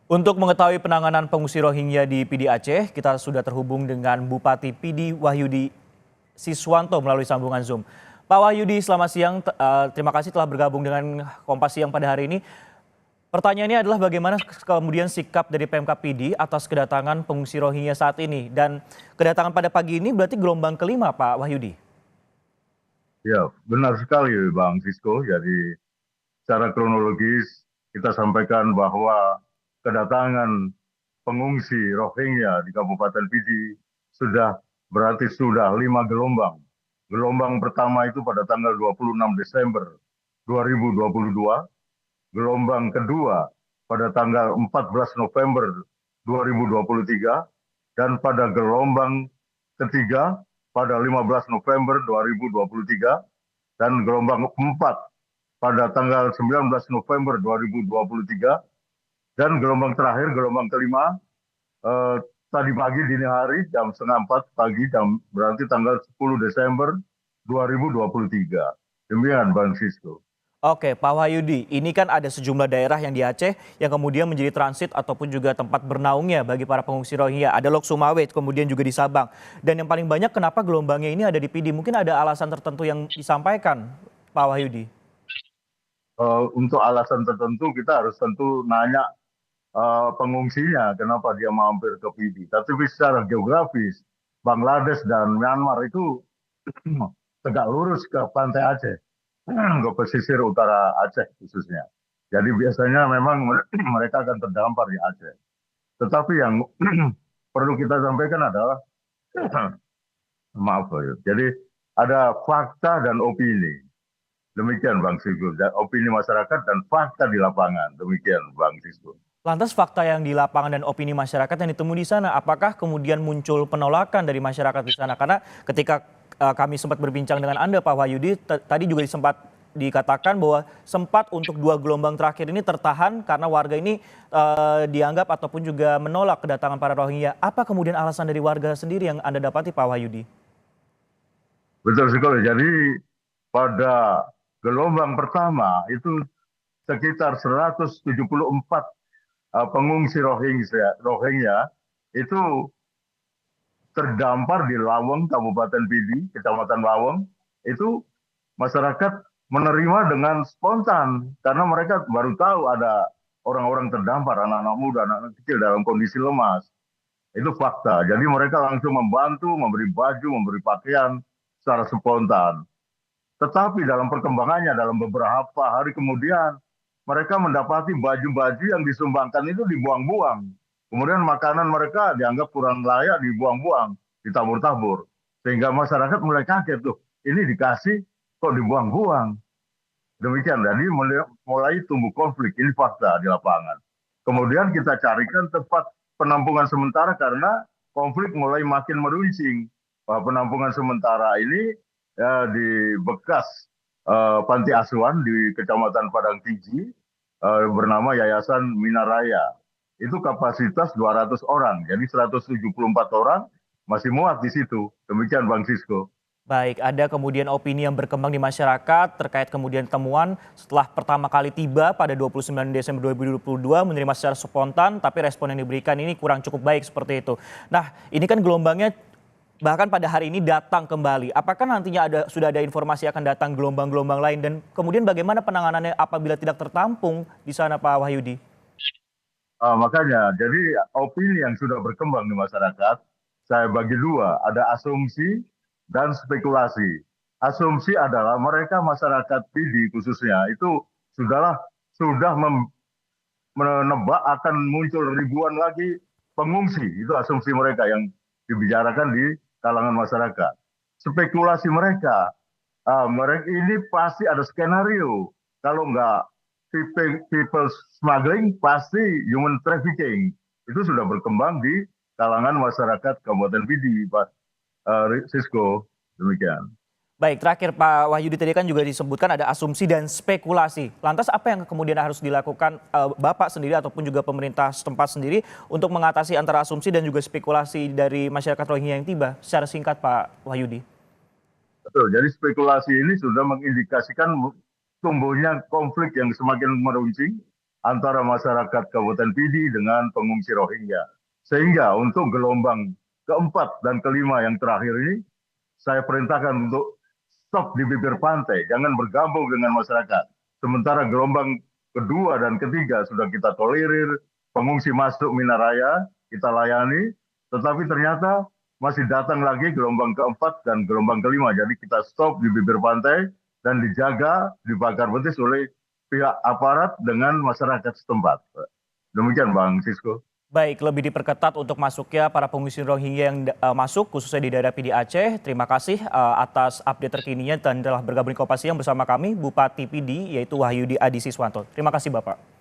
Untuk mengetahui penanganan pengungsi Rohingya di PD Aceh, kita sudah terhubung dengan Bupati PD Wahyudi Siswanto melalui sambungan Zoom. Pak Wahyudi, selamat siang. Terima kasih telah bergabung dengan Kompas Siang pada hari ini. Pertanyaannya adalah bagaimana kemudian sikap dari Pemkab PD atas kedatangan pengungsi Rohingya saat ini? Dan kedatangan pada pagi ini berarti gelombang kelima, Pak Wahyudi? Ya, benar sekali Bang Sisko. Jadi secara kronologis kita sampaikan bahwa kedatangan pengungsi Rohingya di Kabupaten Pidi sudah 5 gelombang. Gelombang pertama itu pada tanggal 26 Desember 2022, gelombang kedua pada tanggal 14 November 2023, dan pada gelombang ketiga pada 15 November 2023, dan gelombang keempat pada tanggal 19 November 2023, dan gelombang terakhir, gelombang kelima, tadi pagi dini hari jam setengah 4 pagi, berarti tanggal 10 Desember 2023. Demikian Bang Sisko. Oke, Pak Wahyudi, ini kan ada sejumlah daerah yang di Aceh yang kemudian menjadi transit ataupun juga tempat bernaungnya bagi para pengungsi Rohingya. Ada Lok Sumawe, kemudian juga di Sabang. Dan yang paling banyak kenapa gelombangnya ini ada di PD? Mungkin ada alasan tertentu yang disampaikan, Pak Wahyudi. Untuk alasan tertentu kita harus tentu nanya pengungsinya kenapa dia mampir ke PD. Tapi secara geografis Bangladesh dan Myanmar itu tegak lurus ke pantai Aceh, ke pesisir utara Aceh khususnya. Jadi biasanya memang mereka akan terdampar di Aceh. Tetapi yang perlu kita sampaikan adalah maaf ya. Jadi ada fakta dan opini. Demikian Bang Sigur. Opini masyarakat dan fakta di lapangan. Demikian Bang Sigur. Lantas fakta yang di lapangan dan opini masyarakat yang ditemui di sana, apakah kemudian muncul penolakan dari masyarakat di sana? Karena ketika kami sempat berbincang dengan Anda, Pak Wahyudi, tadi juga sempat dikatakan bahwa sempat untuk 2 gelombang terakhir ini tertahan karena warga ini dianggap ataupun juga menolak kedatangan para Rohingya. Apa kemudian alasan dari warga sendiri yang Anda dapati, Pak Wahyudi? Betul sekali. Jadi pada gelombang pertama itu sekitar 174 pengungsi Rohingya itu terdampar di Lawang, Kabupaten Pidi, Kecamatan Lawang. Itu masyarakat menerima dengan spontan karena mereka baru tahu ada orang-orang terdampar, anak-anak muda, anak-anak kecil dalam kondisi lemas. Itu fakta. Jadi mereka langsung membantu, memberi baju, memberi pakaian secara spontan. Tetapi dalam perkembangannya, dalam beberapa hari kemudian, mereka mendapati baju-baju yang disumbangkan itu dibuang-buang. Kemudian makanan mereka dianggap kurang layak, dibuang-buang, ditabur-tabur. Sehingga masyarakat mulai kaget tuh, ini dikasih kok dibuang-buang. Demikian, jadi mulai tumbuh konflik, ini fakta di lapangan. Kemudian kita carikan tempat penampungan sementara karena konflik mulai makin meruncing. Penampungan sementara ini ya, di bekas panti asuhan di Kecamatan Padang Tiji, bernama Yayasan Minaraya. Itu kapasitas 200 orang, jadi 174 orang masih muat di situ. Demikian Bang Sisko. Baik, ada kemudian opini yang berkembang di masyarakat terkait kemudian temuan setelah pertama kali tiba pada 29 Desember 2022 menerima secara spontan, tapi respon yang diberikan ini kurang cukup baik seperti itu. Nah, ini kan gelombangnya bahkan pada hari ini datang kembali. Apakah nantinya sudah ada informasi akan datang gelombang-gelombang lain dan kemudian bagaimana penanganannya apabila tidak tertampung di sana, Pak Wahyudi? Makanya, jadi opini yang sudah berkembang di masyarakat, saya bagi dua, ada asumsi dan spekulasi. Asumsi adalah mereka masyarakat PD khususnya itu sudah menebak akan muncul ribuan lagi pengungsi. Itu asumsi mereka yang dibicarakan di kalangan masyarakat. Spekulasi mereka, mereka ini pasti ada skenario. Kalau nggak people smuggling, pasti human trafficking. Itu sudah berkembang di kalangan masyarakat Kabupaten Pidi, Pak Sisko. Demikian. Baik, terakhir Pak Wahyudi, tadi kan juga disebutkan ada asumsi dan spekulasi. Lantas apa yang kemudian harus dilakukan Bapak sendiri ataupun juga pemerintah setempat sendiri untuk mengatasi antara asumsi dan juga spekulasi dari masyarakat Rohingya yang tiba? Secara singkat Pak Wahyudi. Betul, jadi spekulasi ini sudah mengindikasikan tumbuhnya konflik yang semakin meruncing antara masyarakat Kabupaten Pidi dengan pengungsi Rohingya. Sehingga untuk gelombang keempat dan kelima yang terakhir ini, saya perintahkan untuk stop di bibir pantai, jangan bergabung dengan masyarakat. Sementara gelombang kedua dan ketiga sudah kita tolerir, pengungsi masuk Minaraya, kita layani, tetapi ternyata masih datang lagi gelombang keempat dan gelombang kelima. Jadi kita stop di bibir pantai dan dijaga, dibakar betis oleh pihak aparat dengan masyarakat setempat. Demikian Bang Sisko. Baik, lebih diperketat untuk masuknya para pengungsi Rohingya yang masuk, khususnya di daerah Pidi Aceh. Terima kasih atas update terkininya dan telah bergabung di Kompas Siang bersama kami, Bupati Pidi, yaitu Wahyudi Adi Siswanto. Terima kasih Bapak.